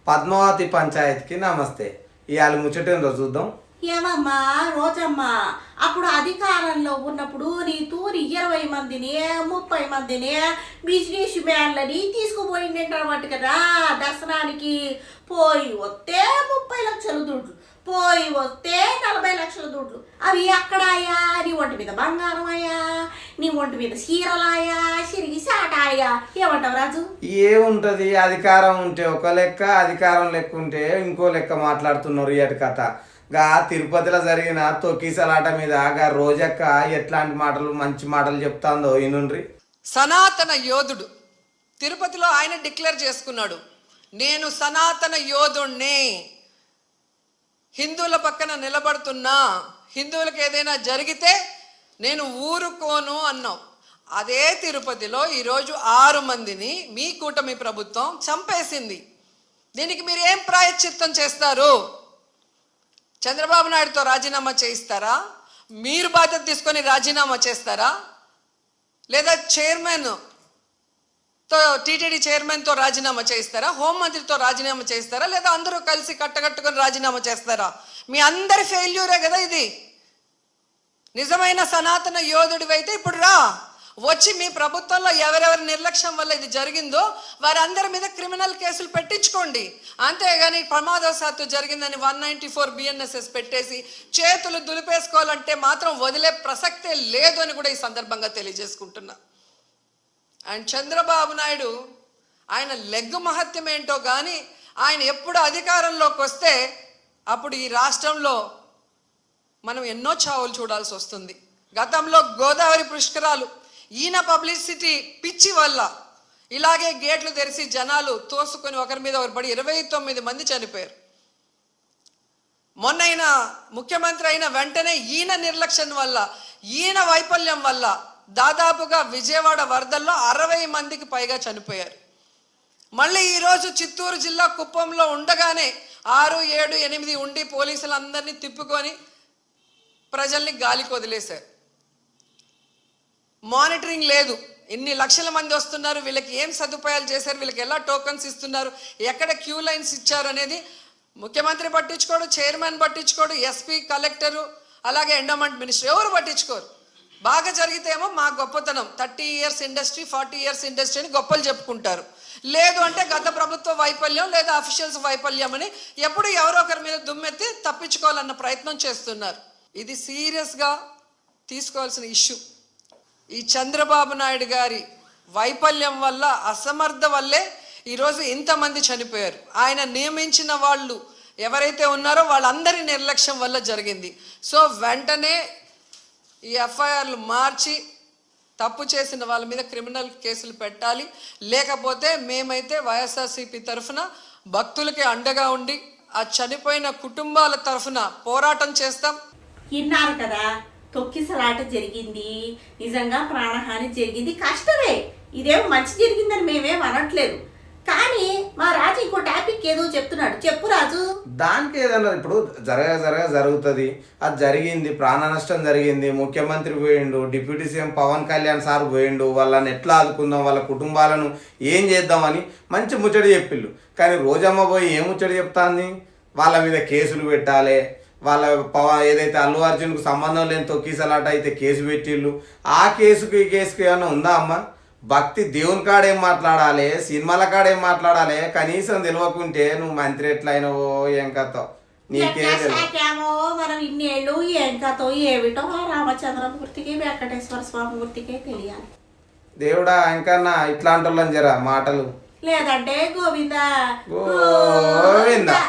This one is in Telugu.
పద్మావతి పంచాయతీకి నమస్తే. ఇవాళ ముచ్చటేందో చూద్దాం. ఏమమ్మా రోజమ్మా, అప్పుడు అధికారంలో ఉన్నప్పుడు నీ తూరి 20 మందిని 30 మందిని బిజినెస్ మ్యాన్లని తీసుకుపోయిందంటారన్నమాట కదా దర్శనానికి. పోయి వస్తే 30 లక్షల దుడ్లు, పోయి వస్తే 40 లక్షల దుడ్లు. అవి ఎక్కడాయా? నీ ఒంటి మీద బంగారం అయ్యా, నీ ఒంటి మీద చీరలాయా, సిరిగి సాటాయా? ఏమంటావు రాజు? ఏముంటది, అధికారం ఉంటే ఒక లెక్క, అధికారం లెక్క ఉంటే ఇంకో లెక్క మాట్లాడుతున్నారు. ఇటు కథ గా తిరుపతిలో జరిగిన తొక్కిసలాట మీద గా రోజక్క ఎట్లాంటి మాటలు మంచి మాటలు చెప్తాందో ఈనుండ్రి. సనాతన యోధుడు తిరుపతిలో ఆయన డిక్లేర్ చేసుకున్నాడు, నేను సనాతన యోధుణ్ణి, హిందువుల పక్కన నిలబడుతున్నా, హిందువులకు ఏదైనా జరిగితే నేను ఊరుకోను అన్నావు. అదే తిరుపతిలో ఈరోజు 6 మందిని మీ కూటమి ప్రభుత్వం చంపేసింది. దీనికి మీరు ఏం ప్రాయశ్చిత్తం చేస్తారు? చంద్రబాబు నాయుడుతో రాజీనామా చేయిస్తారా? మీరు బాధ్యత తీసుకొని రాజీనామా చేస్తారా? లేదా టీటీడీ చైర్మన్తో రాజీనామా చేయిస్తారా? హోంమంత్రితో రాజీనామా చేయిస్తారా? లేదా అందరూ కలిసి కట్టకట్టుకొని రాజీనామా చేస్తారా? మీ అందరి ఫెయిల్యూరే కదా ఇది. నిజమైన సనాతన యోధుడివైతే ఇప్పుడు రా, వచ్చి మీ ప్రభుత్వంలో ఎవరెవరి నిర్లక్ష్యం వల్ల ఇది జరిగిందో వారందరి మీద క్రిమినల్ కేసులు పెట్టించుకోండి. అంతేగాని ప్రమాదవశాత్తు జరిగిందని 194 BNSS పెట్టేసి చేతులు దులిపేసుకోవాలంటే మాత్రం వదిలే ప్రసక్తే లేదు అని కూడా ఈ సందర్భంగా తెలియజేసుకుంటున్నా. అండ్ చంద్రబాబు నాయుడు ఆయన లెగ్గు మహత్యం ఏంటో కానీ ఆయన ఎప్పుడు అధికారంలోకి వస్తే అప్పుడు ఈ రాష్ట్రంలో మనం ఎన్నో చావులు చూడాల్సి వస్తుంది. గతంలో గోదావరి పుష్కరాలు ఈయన పబ్లిసిటీ పిచ్చి వల్ల ఇలాగే గేట్లు తెరిచి జనాలు తోసుకొని ఒకరి మీద ఒకరు పడి 29 మంది చనిపోయారు. మొన్న ముఖ్యమంత్రి అయిన వెంటనే ఈయన నిర్లక్ష్యం వల్ల, ఈయన వైఫల్యం వల్ల దాదాపుగా విజయవాడ వరదల్లో 60 మందికి పైగా చనిపోయారు. మళ్ళీ ఈరోజు చిత్తూరు జిల్లా కుప్పంలో ఉండగానే 6, 7, 8 ఉండి పోలీసులందరినీ తిప్పుకొని ప్రజల్ని గాలికి వదిలేశారు. మానిటరింగ్ లేదు. ఇన్ని లక్షల మంది వస్తున్నారు, వీళ్ళకి ఏం సదుపాయాలు చేశారు, వీళ్ళకి ఎలా టోకన్స్ ఇస్తున్నారు, ఎక్కడ క్యూ లైన్స్ ఇచ్చారు అనేది ముఖ్యమంత్రి పట్టించుకోడు, చైర్మన్ పట్టించుకోడు, ఎస్పీ, కలెక్టరు, అలాగే ఎండోమెంట్ మినిస్టర్ ఎవరు పట్టించుకోరు. బాగా జరిగితే ఏమో మా గొప్పతనం 30 ఇయర్స్ ఇండస్ట్రీ 40 ఇయర్స్ ఇండస్ట్రీ అని గొప్పలు చెప్పుకుంటారు. లేదు అంటే గత ప్రభుత్వ వైఫల్యం లేదా అఫీషియల్స్ వైఫల్యం అని ఎప్పుడు ఎవరో ఒకరి మీద దుమ్మెత్తి తప్పించుకోవాలన్న ప్రయత్నం చేస్తున్నారు. ఇది సీరియస్గా తీసుకోవాల్సిన ఇష్యూ. ఈ చంద్రబాబు నాయుడు గారి వైఫల్యం వల్ల, అసమర్థ వల్లే ఈరోజు ఇంతమంది చనిపోయారు. ఆయన నియమించిన వాళ్ళు ఎవరైతే ఉన్నారో వాళ్ళందరి నిర్లక్ష్యం వల్ల జరిగింది. సో వెంటనే ఈ ఎఫ్ఐఆర్లు మార్చి తప్పు చేసిన వాళ్ళ మీద క్రిమినల్ కేసులు పెట్టాలి. లేకపోతే మేమైతే వైఎస్ఆర్సీపీ తరఫున భక్తులకి అండగా ఉండి ఆ చనిపోయిన కుటుంబాల తరఫున పోరాటం చేస్తాం. విన్నారు కదా, తొక్కిసలాట జరిగింది, నిజంగా ప్రాణహాని జరిగింది, కష్టమే. ఇదేమో మంచి జరిగిందని మేమేం అనట్లేదు. కానీ మా రాజు ఇంకో టాపిక్ ఏదో చెప్తున్నాడు, చెప్పు రాజు. దానికి ఏదన్నా ఇప్పుడు జరుగుతుంది. అది జరిగింది, ప్రాణ నష్టం జరిగింది, ముఖ్యమంత్రి పోయిండు, deputy CM Pawan Kalyan sir పోయిండు, వాళ్ళని ఎట్లా ఆదుకుందాం, వాళ్ళ కుటుంబాలను ఏం చేద్దామని మంచి ముచ్చడి చెప్పిళ్ళు. కానీ రోజమ్మ పోయి ఏం ముచ్చడి చెప్తాంది? వాళ్ళ మీద కేసులు పెట్టాలి, వాళ్ళ ఏదైతే అల్లు అర్జున్కు సంబంధం లేని తొక్కిసలాట అయితే కేసు పెట్టిళ్ళు. ఆ కేసుకి ఈ కేసుకి ఏమన్నా ఉందా అమ్మ? భక్తి దేవుని కాడేం మాట్లాడాలి, సినిమాల కాడేం మాట్లాడాలి, కనీసం తెలియకుంటే నువ్వు మంత్రి ఎట్లయినవో ఏం కథో నీకే తెలియమో. మనం ఇన్నేళ్ళు ఏం కథో ఏమిటో రామచంద్రమూర్తికి వెంకటేశ్వర స్వామి మూర్తికే తెలియాలి. దేవుడా ఇంకన్నా ఇట్లాంటి వాళ్ళని జరా మాటలు లేదంటే గోవిందా గోవిందా.